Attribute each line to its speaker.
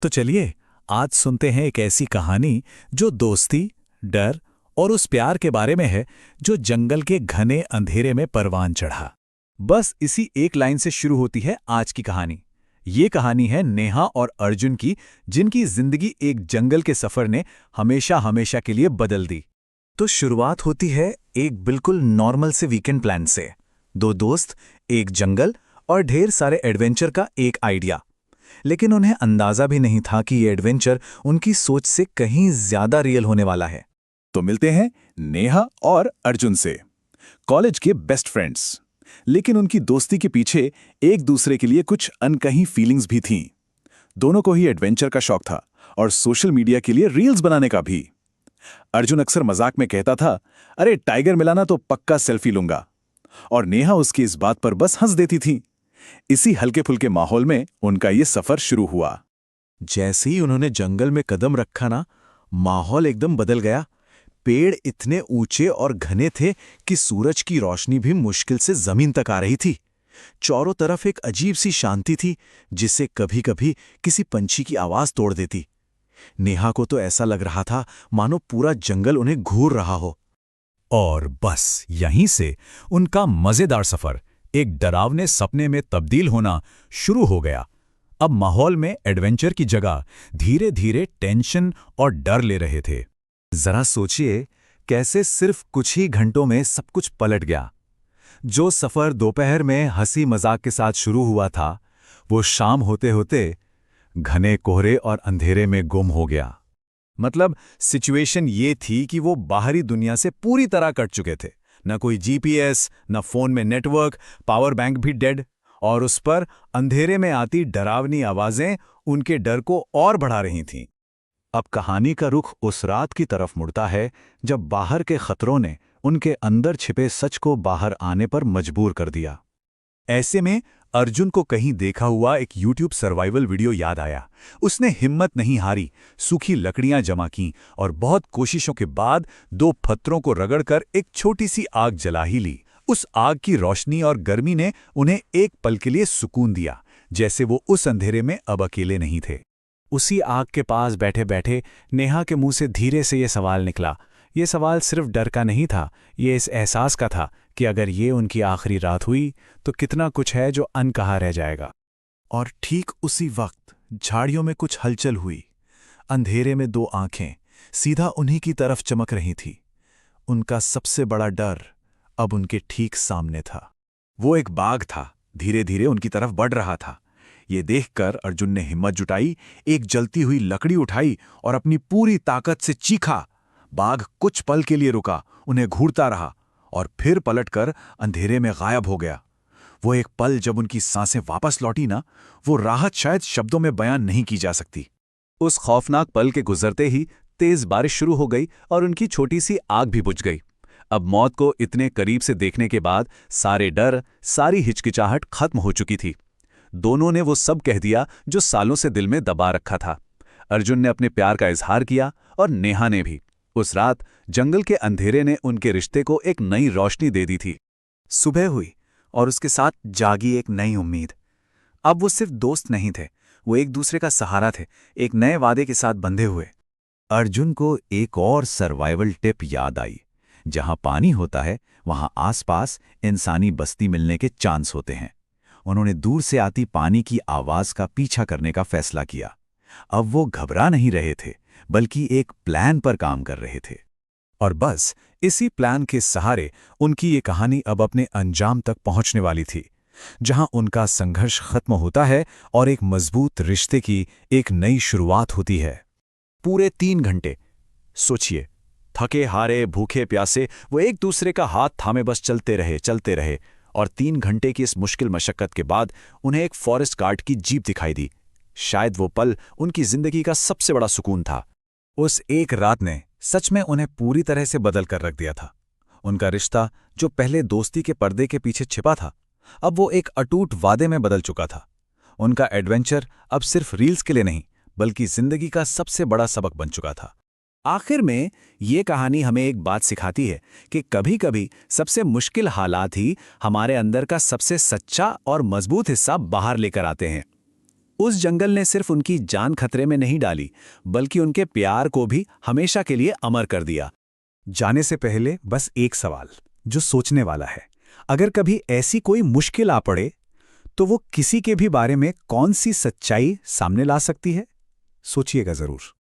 Speaker 1: तो चलिए आज सुनते हैं एक ऐसी कहानी जो दोस्ती, डर और उस प्यार के बारे में है जो जंगल के घने अंधेरे में परवान चढ़ा। बस इसी एक लाइन से शुरू होती है आज की कहानी। ये कहानी है नेहा और अर्जुन की, जिनकी जिंदगी एक जंगल के सफर ने हमेशा हमेशा के लिए बदल दी। तो शुरुआत होती है एक बिल्कुल नॉर्मल से वीकेंड प्लान से। दो दोस्त, एक जंगल और ढेर सारे एडवेंचर का एक आइडिया। लेकिन उन्हें अंदाजा भी नहीं था कि ये एडवेंचर उनकी सोच से कहीं ज्यादा रियल होने वाला है।
Speaker 2: तो मिलते हैं नेहा और अर्जुन से, कॉलेज के बेस्ट फ्रेंड्स। लेकिन उनकी दोस्ती के पीछे एक दूसरे के लिए कुछ अनकही फीलिंग्स भी थीं। दोनों को ही एडवेंचर का शौक था और सोशल मीडिया के लिए रील्स बनाने का भी। अर्जुन अक्सर मजाक में कहता था, अरे टाइगर मिला ना तो पक्का सेल्फी लूंगा, और नेहा उसकी इस बात पर बस हंस देती थी। इसी हल्के फुल्के माहौल में उनका ये सफर शुरू हुआ।
Speaker 1: जैसे ही उन्होंने जंगल में कदम रखा ना, माहौल एकदम बदल गया। पेड़ इतने ऊंचे और घने थे कि सूरज की रोशनी भी मुश्किल से जमीन तक आ रही थी। चारों तरफ एक अजीब सी शांति थी जिसे कभी-कभी किसी पंछी की आवाज तोड़ देती। नेहा को तो ऐसा लग रहा था मानो पूरा जंगल उन्हें घूर रहा हो। और बस यहीं से उनका मजेदार सफर एक डरावने सपने में तब्दील होना शुरू हो गया। अब माहौल में एडवेंचर की जगह धीरे-धीरे टेंशन और डर ले रहे थे। जरा सोचिए कैसे सिर्फ कुछ ही घंटों में सब कुछ पलट गया। जो सफर दोपहर में हंसी मजाक के साथ शुरू हुआ था, वो शाम होते होते घने कोहरे और अंधेरे में गुम हो गया। मतलब सिचुएशन ये थी कि वो बाहरी दुनिया से पूरी तरह कट चुके थे। न कोई जीपीएस, न फोन में नेटवर्क, पावर बैंक भी डेड, और उस पर अंधेरे में आती डरावनी आवाजें उनके डर को और बढ़ा रही थीं। अब कहानी का रुख उस रात की तरफ मुड़ता है जब बाहर के खतरों ने उनके अंदर छिपे सच को बाहर आने पर मजबूर कर दिया। ऐसे में अर्जुन को कहीं देखा हुआ एक YouTube सर्वाइवल वीडियो याद आया। उसने हिम्मत नहीं हारी, सूखी लकड़ियां जमा कीं और बहुत कोशिशों के बाद दो पत्थरों को रगड़कर एक छोटी सी आग जला ही ली। उस आग की रोशनी और गर्मी ने उन्हें एक पल के लिए सुकून दिया, जैसे वो उस अंधेरे में अब अकेले नहीं थे। उसी आग के पास बैठे बैठे नेहा के मुंह से धीरे से ये सवाल निकला। ये सवाल सिर्फ डर का नहीं था, ये इस एहसास का था कि अगर ये उनकी आखिरी रात हुई तो कितना कुछ है जो अनकहा रह जाएगा। और ठीक उसी वक्त झाड़ियों में कुछ हलचल हुई। अंधेरे में दो आंखें सीधा उन्हीं की तरफ चमक रही थी। उनका सबसे बड़ा डर अब उनके ठीक सामने था। वो एक बाघ था, धीरे धीरे उनकी तरफ बढ़ रहा था। ये देखकर अर्जुन ने हिम्मत जुटाई, एक जलती हुई लकड़ी उठाई और अपनी पूरी ताकत से चीखा। बाघ कुछ पल के लिए रुका, उन्हें घूरता रहा और फिर पलटकर अंधेरे में गायब हो गया। वो एक पल जब उनकी सांसें वापस लौटी ना, वो राहत शायद शब्दों में बयान नहीं की जा सकती। उस खौफनाक पल के गुजरते ही तेज बारिश शुरू हो गई और उनकी छोटी सी आग भी बुझ गई। अब मौत को इतने करीब से देखने के बाद सारे डर, सारी हिचकिचाहट खत्म हो चुकी थी। दोनों ने वो सब कह दिया जो सालों से दिल में दबा रखा था। अर्जुन ने अपने प्यार का इजहार किया और नेहा ने भी। उस रात जंगल के अंधेरे ने उनके रिश्ते को एक नई रोशनी दे दी थी। सुबह हुई और उसके साथ जागी एक नई उम्मीद। अब वो सिर्फ दोस्त नहीं थे, वो एक दूसरे का सहारा थे, एक नए वादे के साथ बंधे हुए। अर्जुन को एक और सर्वाइवल टिप याद आई। जहां पानी होता है वहां आसपास इंसानी बस्ती मिलने के चांस होते हैं। उन्होंने दूर से आती पानी की आवाज का पीछा करने का फैसला किया। अब वो घबरा नहीं रहे थे, बल्कि एक प्लान पर काम कर रहे थे। और बस इसी प्लान के सहारे उनकी ये कहानी अब अपने अंजाम तक पहुंचने वाली थी, जहां उनका संघर्ष खत्म होता है और एक मजबूत रिश्ते की एक नई शुरुआत होती है। पूरे 3 घंटे सोचिए, थके हारे भूखे प्यासे वो एक दूसरे का हाथ थामे बस चलते रहे। और 3 घंटे की इस मुश्किल मशक्कत के बाद उन्हें एक फॉरेस्ट गार्ड की जीप दिखाई दी। शायद वो पल उनकी जिंदगी का सबसे बड़ा सुकून था। उस एक रात ने सच में उन्हें पूरी तरह से बदल कर रख दिया था। उनका रिश्ता जो पहले दोस्ती के पर्दे के पीछे छिपा था, अब वो एक अटूट वादे में बदल चुका था। उनका एडवेंचर अब सिर्फ रील्स के लिए नहीं, बल्कि जिंदगी का सबसे बड़ा सबक बन चुका था। आखिर में ये कहानी हमें एक बात सिखाती है कि कभी-कभी सबसे मुश्किल हालात ही हमारे अंदर का सबसे सच्चा और मजबूत हिस्सा बाहर लेकर आते हैं।
Speaker 2: उस जंगल ने सिर्फ उनकी जान खतरे में नहीं डाली, बल्कि उनके प्यार को भी हमेशा के लिए अमर कर दिया।
Speaker 3: जाने से पहले बस एक सवाल जो सोचने वाला है, अगर कभी ऐसी कोई मुश्किल आ पड़े तो वो किसी के भी बारे में कौन सी सच्चाई सामने ला सकती है? सोचिएगा जरूर।